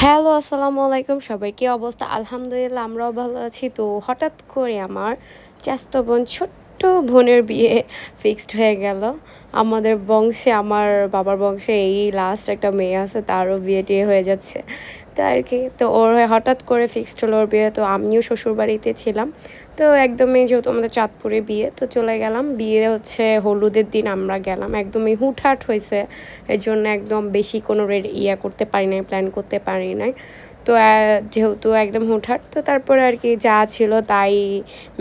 Hello, আসসালামু আলাইকুম। সবার কি অবস্থা? আলহামদুলিল্লাহ আমরাও ভালো আছি। তো হঠাৎ করে আমার চাচাতো বোন ছোট্ট বোনের বিয়ে ফিক্সড হয়ে গেল। আমাদের বংশে আমার বাবার বংশে এই লাস্ট একটা মেয়ে আছে, তারও বিয়ে-টিয়ে হয়ে যাচ্ছে। তো আর কি, তো ওর হঠাৎ করে ফিক্সড হলো ওর বিয়ে। তো আমিও শ্বশুরবাড়িতে ছিলাম। তো একদমই যেহেতু আমাদের চাঁদপুরে বিয়ে, তো চলে গেলাম। বিয়ে হচ্ছে হলুদের দিন আমরা গেলাম। একদমই হুটহাট হয়েছে। এর জন্য একদম বেশি কোনো করতে পারি নাই, প্ল্যান করতে পারি নাই। তো যেহেতু একদম হুটহাট, তো তারপরে আর কি যা ছিল তাই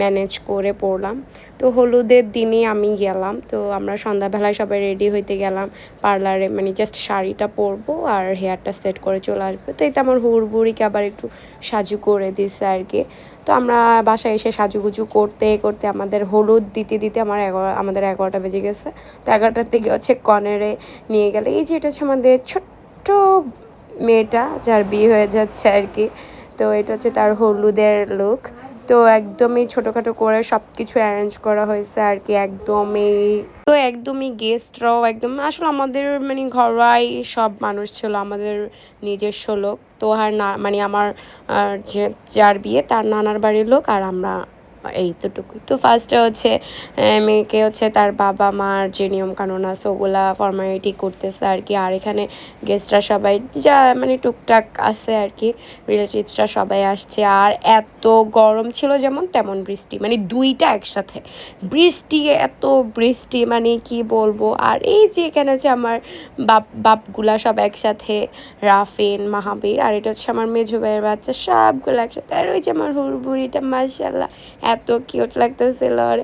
ম্যানেজ করে পড়লাম। তো হলুদের দিনই আমি গেলাম। তো আমরা সন্ধ্যাবেলায় সবাই রেডি হইতে গেলাম পার্লারে, মানে জাস্ট শাড়িটা পরবো আর হেয়ারটা সেট করে চলে আসবো। তো এটা আমার হুড়বুড়িকে আবার একটু সাজু করে দিছে আর কি। তো আমরা বাসায় এসে সাজুগুজু করতে করতে আমাদের হলুদ দিতে দিতে আমাদের 11টা বেজে গেছে। তো 11টার থেকে হচ্ছে কনেরে নিয়ে গেলে, এই যে এটা হচ্ছে আমাদের ছোট্ট মেয়েটা যার বিয়ে হয়ে যাচ্ছে আর কি। তো এটা হচ্ছে তার হলুদের লুক। তো একদমই ছোটোখাটো করে সব কিছু অ্যারেঞ্জ করা হয়েছে আর কি। একদমই গেস্টরাও একদম আসলে আমাদের মানে ঘরোয়াই সব মানুষ ছিল, আমাদের নিজস্ব লোক। তো আর না মানে আমার যার বিয়ে তার নানার বাড়ির লোক আর আমরা, এইতটুকুই। তো ফার্স্টে হচ্ছে মেয়েকে হচ্ছে তার বাবা মার যে নিয়ম কানুন আছে ওগুলা ফর্মালিটি করতেছে আর কি। আর এখানে গেস্টরা সবাই যা মানে টুকটাক আছে আর কি, রিলেটিভসরা সবাই আসছে। আর এত গরম ছিল যেমন তেমন বৃষ্টি, মানে দুইটা একসাথে, বৃষ্টি এত বৃষ্টি মানে কি বলবো। আর এই যে এখানে হচ্ছে আমার বাপগুলা সব একসাথে, রাফিন মাহাবীর, আর এটা হচ্ছে আমার মেজো ভাইয়ের বাচ্চা, সবগুলো একসাথে। আর ওই যে আমার হুড়বুড়িটা মাশাআল্লাহ এত কিউট লাগতেছিল আর।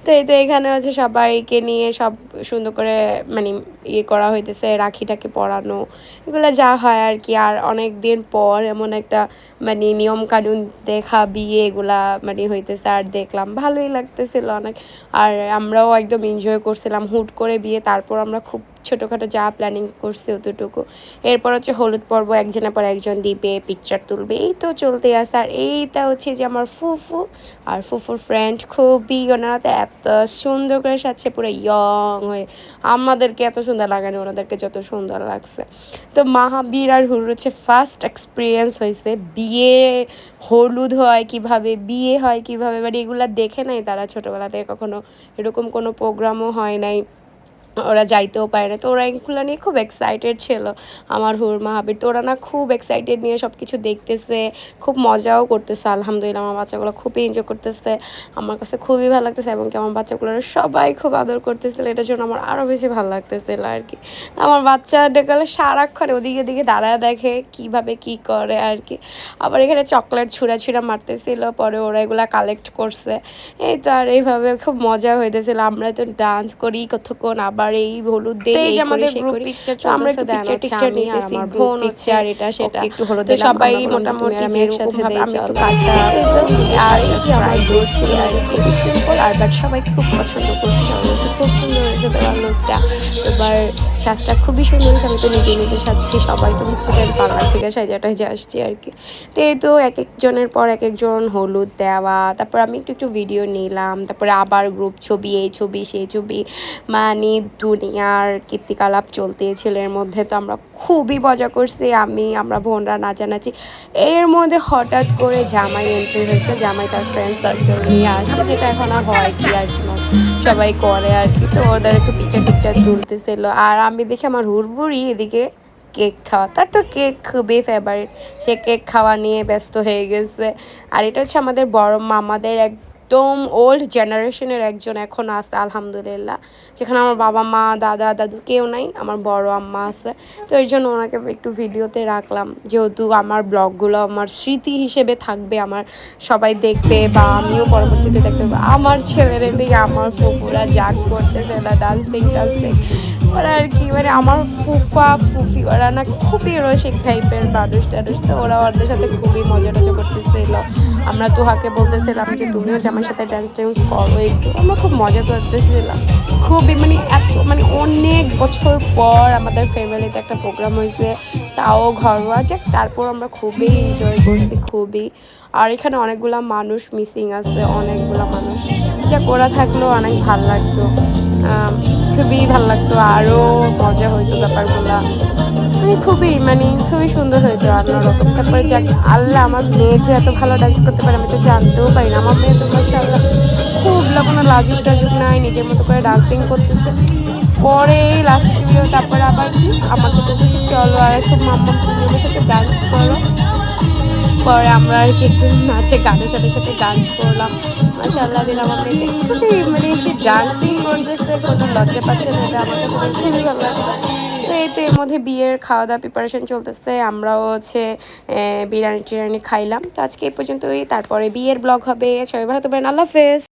তো এই তো এখানে হচ্ছে সবাইকে নিয়ে সব সুন্দর করে মানে করা হইতেছে, রাখিটাকে পরানো, এগুলো যা হয় আর কি। আর অনেক দিন পর এমন একটা মানে নিয়ম কানুন দেখা বিয়ে এগুলা মানে হইতেছে, আর দেখলাম ভালোই লাগতেছিল অনেক। আর আমরাও একদম এনজয় করছিলাম। হুট করে বিয়ে, তারপর আমরা খুব ছোটোখাটো যা প্ল্যানিং করছি অতটুকু। এরপর হচ্ছে হলুদ পর্ব, একজনের পর একজন দিবে, পিকচার তুলবে, এই তো চলতে আসে। আর এইটা হচ্ছে যে আমার ফুফু আর ফুফুর ফ্রেন্ড, খুবই ওনারা তো এত সুন্দর করে সাজছে পুরো ইয়ং হয়ে। আমাদেরকে এত সুন্দর লাগানি, ওনাদেরকে যত সুন্দর লাগছে। তো মাহাবীর আর হুরুর হচ্ছে ফার্স্ট এক্সপিরিয়েন্স হয়েছে বিয়ে, হলুদ হয় কিভাবে, বিয়ে হয় কিভাবে, মানে এগুলা দেখে নাই তারা ছোটোবেলা থেকে কখনো, এরকম কোনো প্রোগ্রামও হয় নাই, ওরা যাইতেও পারে না। তো ওরা এগুলো নিয়ে খুব এক্সাইটেড ছিল, আমার হুর মাহাবীর। তো ওরা না খুব এক্সাইটেড নিয়ে সব কিছু দেখতেছে, খুব মজাও করতেছে। আলহামদুলিল্লাহ আমার বাচ্চাগুলো খুবই এনজয় করতেছে, আমার কাছে খুবই ভালো লাগতেছে। এবং কি আমার বাচ্চাগুলোর সবাই খুব আদর করতেছিল, এটার জন্য আমার আরও বেশি ভালো লাগতেছিল আর কি। আমার বাচ্চা ডেকালে সারাক্ষণ ওদিকে দিকে দাঁড়ায় দেখে কিভাবে কি করে আর কি। আবার এখানে চকলেট ছুঁড়া মারতেছিল, পরে ওরা এগুলা কালেক্ট করছে। এই তো আর এইভাবে খুব মজা হইতেছিল। আমরা তো ডান্স করি কতক্ষণ, আবার এই হলুদ তো দেই, এই এই যে করি আমাদের সেই গ্রুপ করি। পিকচার তো আমরা চলতেছে, একটু দেন পিকচার হচ্ছে টিকচার আমি আর নিতেছি, আমার গ্রুপ বোন হচ্ছে পিকচার এটা সেটা। ওকে একটু হলুদ তো দিলাম, সবাই আমরা বললাম যে তুমি মোটামুটি আর আমি যেরকম একসাথে ভাবে দেই, আমি একটু চলো। কাঁচা এই তো ফুল দিয়ে আর এই সাজার যে আমার ট্রাই লুক করছি ছিল আর মানে কি। খুবই সিম্পল, আর বাট সবাই খুব পছন্দ করছে, সবাই বলছে খুব সুন্দর হয়েছে তোমার লুকটা, তোমার সাজটা খুবই সুন্দর হয়েছে। আমি তো নিজে সাজছি, সবাই তো ভাবছে যে আমি পার্লার থেকে সাজাটাই আসছি আর কি। তো এই তো এক একজনের পর এক একজন হলুদ দেওয়া, তারপর আমি একটু ভিডিও নিলাম, তারপরে আবার গ্রুপ ছবি, এই ছবি সেই ছবি, মানে দুনিয়ার কীর্তিকলাপ চলতেছিল এর মধ্যে। তো আমরা খুবই মজা করছি, আমরা বোনরা নাচানাচি। এর মধ্যে হঠাৎ করে জামাই এন্ট্রি হয়েছে, জামাই তার ফ্রেন্ড সার্কেল নিয়ে আসছে, যেটা এখন আর হয় কি আর কি সবাই করে আর কি। তো ওদের একটু পিকচার টিকচার তুলতেছিল, আর আমি দেখি আমার হুড়বুড়ি এদিকে কেক খাওয়া, তার তো কেক খুবই ফেভারিট, সে কেক খাওয়া নিয়ে ব্যস্ত হয়ে গেছে। আর এটা হচ্ছে আমাদের বড় মামাদের একদম ওল্ড জেনারেশনের একজন এখন আছে আলহামদুলিল্লাহ, যেখানে আমার বাবা মা দাদা দাদু কেউ নাই, আমার বড় আম্মা আছে। তো এই জন্য ওনাকে একটু ভিডিওতে রাখলাম, যেহেতু আমার ব্লগগুলো আমার স্মৃতি হিসেবে থাকবে, আমার সবাই দেখবে বা আমিও পরবর্তীতে দেখতে পাবো আমার ছেলের নিয়ে আমার ফুফুরা জাগ করতেছে না, ডান্সিং ওরা আর কি, মানে আমার ফুফা ফুফি ওরা না খুবই রসিক টাইপের মানুষ। তো ওরা ওদের সাথে খুবই মজা টজা করতেছিল। আমরা তুহাকে বলতেছিলাম যে তুমিও জামার সাথে ডান্স টান্স করো একটু, আমরা খুব মজা করতেছিলাম। খুবই মানে এত মানে অনেক বছর পর আমাদের ফ্যামিলিতে একটা প্রোগ্রাম হয়েছে, তাও ঘরোয়া, যাক তারপর আমরা খুবই এনজয় করছি খুবই। আর এখানে অনেকগুলা মানুষ মিসিং আছে, অনেকগুলা মানুষ, যাক ওরা থাকলেও অনেক ভাল লাগতো। খুবই ভালো লাগতো, আরও মজা হইতো ব্যাপারগুলা। খুবই সুন্দর হয়েছে অন্যরকম। তারপরে যাক আল্লাহ, আমার মেয়ে যে এত ভালো ডান্স করতে পারে আমি তো জানতেও পারি না। আমার মেয়ে তো মাশাআল্লাহ খুব কোনো লাজুক টাজুক নাই, নিজের মতো করে ডান্সিং করতেছে। পরে লাস্ট ভিডিও তারপরে আবার কি আমাকে বলতেছে চলো আর সব মাম্মাম তুমি আমার সাথে ডান্স করো। পরে আমরা আর কি একটু নাচে গানের সাথে সাথে ডান্স করলাম। মাশাআল্লাহ দিন আমার মেয়ে যে খুবই সে ডান্সিং করতেছে, কোনো লজ্জা পাচ্ছে না, এটা আমার কাছে খুবই ভালো লাগছে। তো এই তো এর মধ্যে বিয়ের খাওয়া দাওয়া প্রিপারেশন চলতেছে, আমরাও হচ্ছে বিরিয়ানি টিরিয়ানি খাইলাম। তো আজকে এই পর্যন্তই, তারপরে বিয়ের ব্লগ হবে। সবাই ভালো থাকবেন, আল্লাহ হাফেজ।